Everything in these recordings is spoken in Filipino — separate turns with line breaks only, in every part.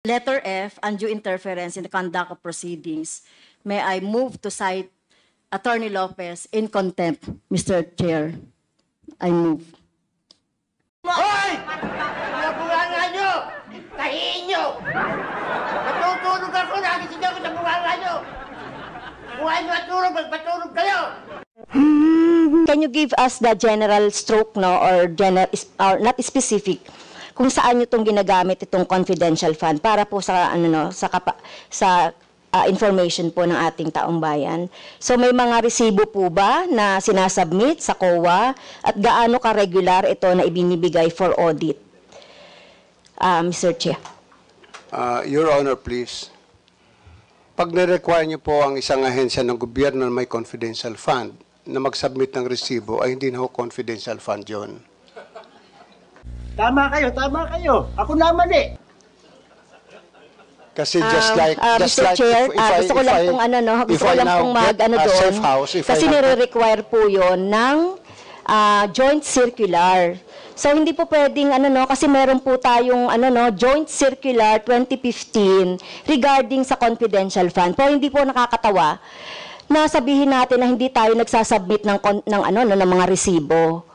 Letter F, undue interference in the conduct of proceedings. May I move to cite Attorney Lopez in contempt, Mr. Chair? I move.
Hoy! Bunga nyo! Tahiin nyo! Matutulog ako, nagising ako sa bunga nyo! Buhay nyo at tulog, magpatulog kayo!
Can you give us the general stroke, no, or not specific, kung saan nyo itong ginagamit itong confidential fund para po sa information po ng ating taong bayan? So may mga resibo po ba na sinasubmit sa COA at gaano ka-regular ito na ibinibigay for audit? Mr. Chair.
Your Honor, please. Pag na-require niyo po ang isang ahensya ng gobyerno na may confidential fund na mag-submit ng resibo, ay hindi na ho confidential fund yun.
Tama kayo, tama kayo. Ako naman eh.
Kasi just like
Mr. Chair, gusto ko lang pong gusto ko lang pong doon. Kasi nire-require po yon ng joint circular. So hindi po pwedeng kasi meron po tayong joint circular 2015 regarding sa confidential fund. Pero hindi po nakakatawa na sabihin natin na hindi tayo nagsasubmit ng mga resibo.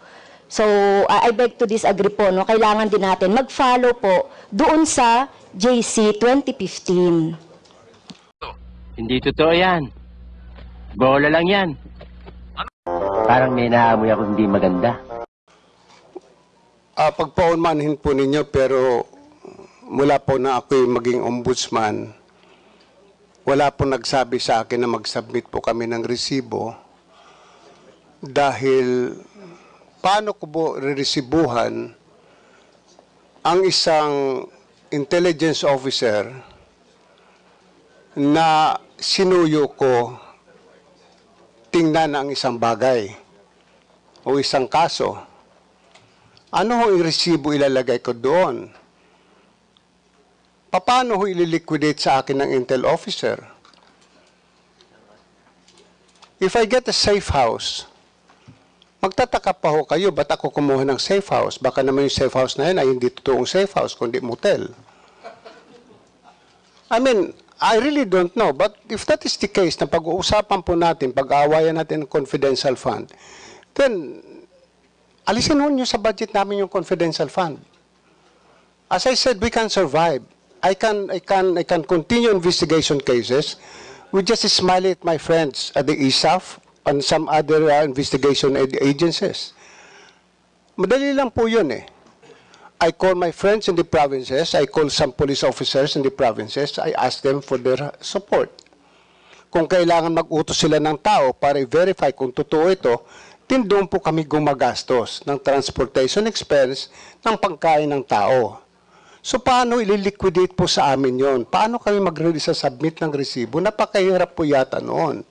So I beg to disagree po, no. Kailangan din natin mag-follow po doon sa JC 2015.
Hindi totoo yan. Bola lang yan. Parang may naamoy ako hindi maganda.
Pagpaunmanhin po ninyo, pero mula po na ako'y maging ombudsman, wala po nagsabi sa akin na mag-submit po kami ng resibo dahil paano ko po re-resibuhan ang isang intelligence officer na sinuyo ko tingnan ang isang bagay o isang kaso. Ano ho yung resibo ilalagay ko doon? Paano ho ililiquidate sa akin ng intel officer? If I get a safe house, magtataka pa ho kayo, ba't ako kumuha ng safe house? Baka naman yung safe house na yun ay hindi totoong safe house, kundi motel. I mean, I really don't know. But if that is the case, na pag-uusapan po natin, pag-aawayan natin ng confidential fund, then alisin ho nyo sa budget namin yung confidential fund. As I said, we can survive. I can continue investigation cases. We just smile at my friends at the ISAF and some other investigation agencies. Madali lang po yun eh. I call my friends in the provinces. I call some police officers in the provinces. I ask them for their support. Kung kailangan mag-utos sila ng tao para i-verify kung totoo ito, din doon po kami gumagastos ng transportation expense ng pagkain ng tao. So paano ililiquidate po sa amin yon? Paano kami mag-submit ng resibo? Napakahirap po yata noon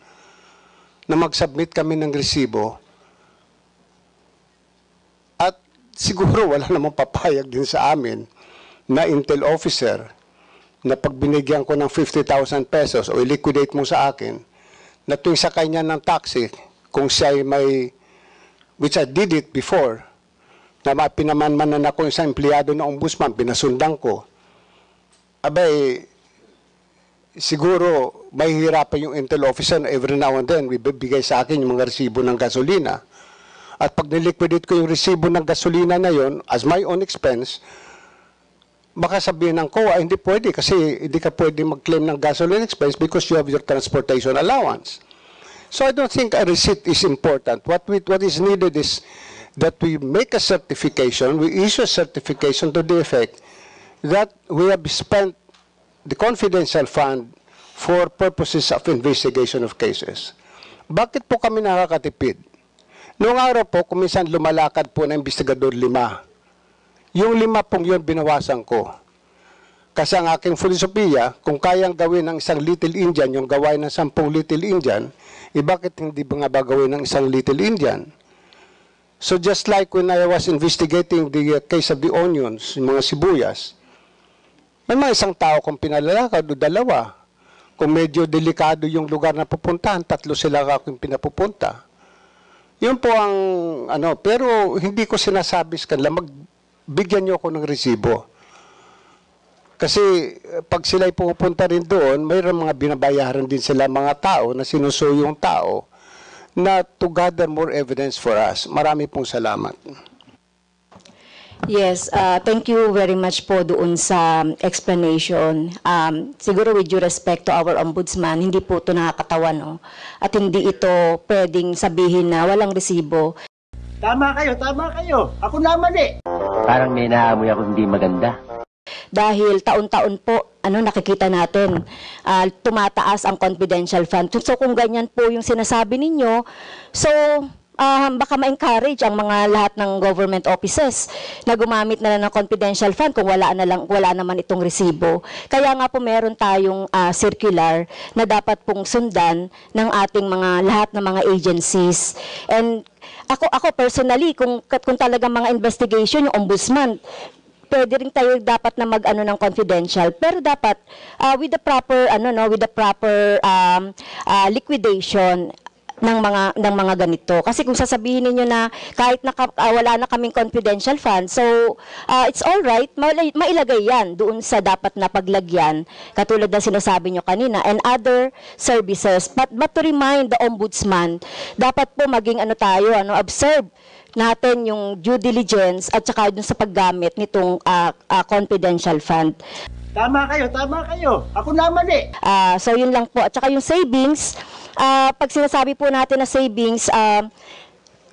na mag-submit kami ng resibo. At siguro wala namang papayag din sa amin na intel officer na pag binigyan ko ng 50,000 pesos o i-liquidate mo sa akin, na tuwing sakay niya ng taxi, kung siya ay may, which I did it before, na pinamanmanan ako isang empleyado ng ombudsman, pinasundan ko, abay, siguro may hirapan yung intel officer na every now and then, bibigay sa akin yung mga resibo ng gasolina. At pag niliquidate ko yung resibo ng gasolina na yon as my own expense, baka sabihin ng COA, hindi pwede kasi hindi ka pwede mag-claim ng gasoline expense because you have your transportation allowance. So I don't think a receipt is important. What is needed is that we make a certification, we issue a certification to the effect that we have spent the confidential fund for purposes of investigation of cases. Bakit po kami nakakatipid? Noong araw po, kuminsan lumalakad po na investigador 5. Yung 5 pong yun binawasan ko. Kasi ang aking filosofiya, kung kayang gawin ng isang Little Indian, yung gawain ng 10 Little Indian, bakit hindi ba nga ba gawin ng isang Little Indian? So just like when I was investigating the case of the onions, yung mga sibuyas, may mga isang tao kung pinalalakad o 2. Kung medyo delikado yung lugar na pupuntahan, 3 sila akong pinapupunta. Yun po ang pero hindi ko sinasabi sa kanila, magbigyan niyo ako ng resibo. Kasi pag sila'y pupunta rin doon, mayroon mga binabayaran din sila mga tao na sinusuyo yung tao na to gather more evidence for us. Marami pong salamat.
Yes, thank you very much po doon sa explanation. Siguro with due respect to our ombudsman, hindi po ito nakakatawa, no? At hindi ito pwedeng sabihin na walang resibo.
Tama kayo. Ako naman eh.
Parang may naamoy ako hindi maganda.
Dahil taon-taon po, nakikita natin, tumataas ang confidential fund. So kung ganyan po yung sinasabi ninyo, so baka ma-encourage ang mga lahat ng government offices na gumamit na lang ng confidential fund kung wala naman itong resibo. Kaya nga po meron tayong circular na dapat pong sundan ng ating lahat ng mga agencies. And ako personally, kung talagang mga investigation, yung ombudsman, pwede rin tayo dapat na mag-ano ng confidential, pero dapat with the proper liquidation ng mga ganito. Kasi kung sasabihin niyo na kahit wala na kaming confidential fund, so it's all right, mailagay yan doon sa dapat na paglagyan, katulad ng sinasabi niyo kanina, and other services. But to remind the ombudsman, dapat po maging observe natin yung due diligence at saka dun sa paggamit nitong confidential fund.
Tama kayo. Ako naman eh.
So yun lang po. At saka yung savings, pag sinasabi po natin na savings,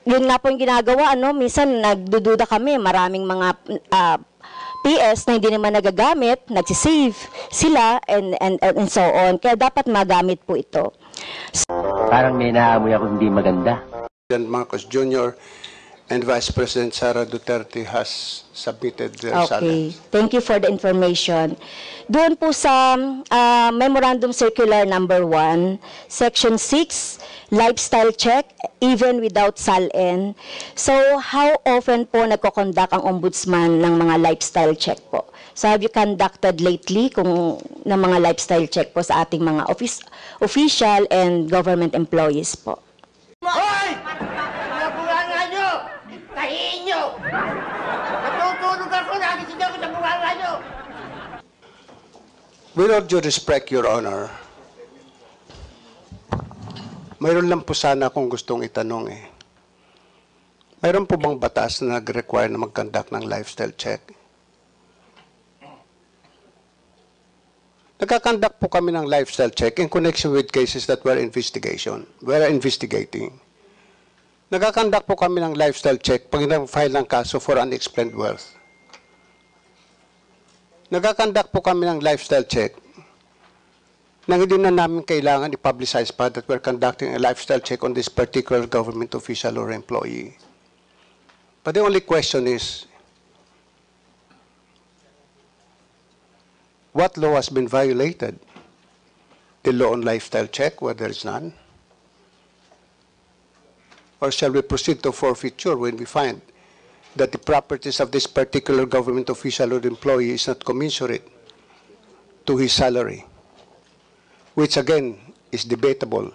yun nga po yung ginagawa, minsan nagdududa kami, maraming mga PS na hindi naman nagagamit, nagsisave sila, and so on. Kaya dapat magamit po ito.
Parang may naamoy ako hindi maganda.
President Marcos Jr. and Vice President Sara Duterte has submitted their
Okay. Thank you for the information. Doon po sa Memorandum Circular Number 1, Section 6, Lifestyle Check, even without SALN. So, how often po nagko-conduct ang ombudsman ng mga lifestyle check po? So, have you conducted lately ng mga lifestyle check po sa ating mga official and government employees po?
Hoy! Nabunganga nyo! Tahiin nyo! Natutulog ako, nagising ako sa bunganga nyo!
With all due respect, Your Honor, mayroon lang po sana akong gustong itanong eh. Mayroon po bang batas na nag-require na mag-conduct ng lifestyle check? Nagkakandak po kami ng lifestyle check in connection with cases that we're investigating. Nagkakandak po kami ng lifestyle check pag nag-file ng kaso for unexplained wealth. Nagkakandak po kami ng lifestyle check nang hindi na namin kailangan i-publicize pa that we're conducting a lifestyle check on this particular government official or employee. But the only question is, what law has been violated? The law on lifestyle check, where there is none? Or shall we proceed to forfeiture when we find that the properties of this particular government official or employee is not commensurate to his salary? Which again is debatable.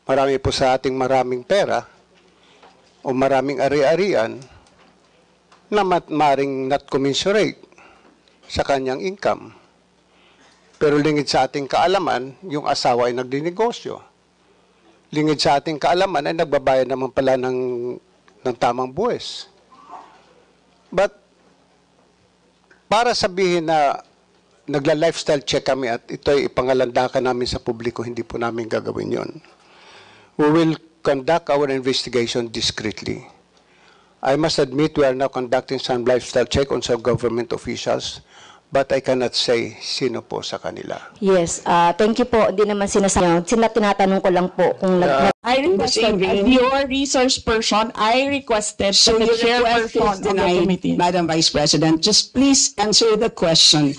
Marami po sa ating maraming pera o maraming ari-arian na maring not commensurate sa kanyang income. Pero lingid sa ating kaalaman, yung asawa ay nagdinegosyo. Lingid sa ating kaalaman ay nagbabayad naman pala ng tamang buwis. But para sabihin na nagla-lifestyle check kami at ito ay ipangalandakan namin sa publiko, hindi po namin gagawin yon. We will conduct our investigation discreetly. I must admit we are now conducting some lifestyle check on some government officials, but I cannot say sino po sa kanila.
Yes, thank you po. Hindi naman sinasabi. Tinatanong ko lang po kung
I requested, as your resource person, I requested
So
the
your request
chairperson
is
of the
denied,
committee.
Madam Vice President. Just please answer the question.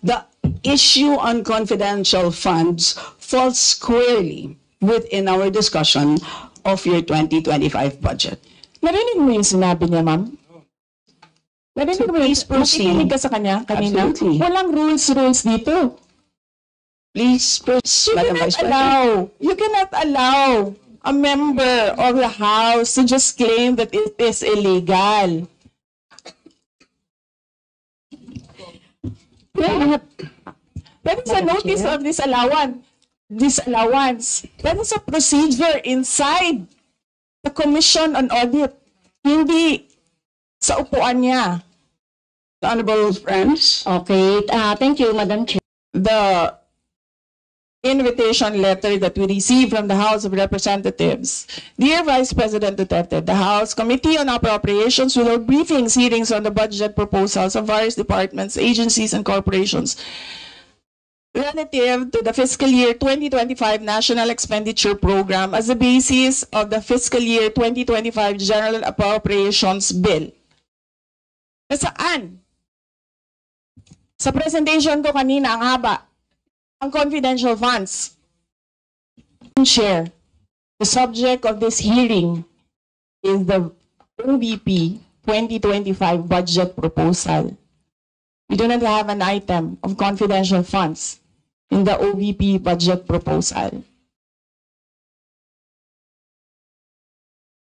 The issue on confidential funds falls squarely within our discussion of your 2025 budget.
Narinig mo yung sinabi niya, ma'am? Narinig mo
Please proceed.
Nakikinig ka sa kanya kanina?
Absolutely.
Walang rules dito.
Please proceed, Madam Vice President.
You cannot allow a member of the House to just claim that it is illegal. That is a notice of disallowance. That is a procedure inside the Commission on Audit. Hindi sa upuan niya.
Honorable friends,
Okay, thank you, Madam Chair.
The invitation letter that we received from the House of Representatives. Dear Vice President Duterte, the House Committee on Appropriations will hold briefings, hearings on the budget proposals of various departments, agencies, and corporations relative to the fiscal year 2025 National Expenditure Program as the basis of the fiscal year 2025 General Appropriations Bill. Nasaan? Sa presentation ko kanina, ang haba. Ang confidential funds. Chair, the subject of this hearing is the OVP 2025 budget proposal. We do not have an item of confidential funds in the OVP budget proposal.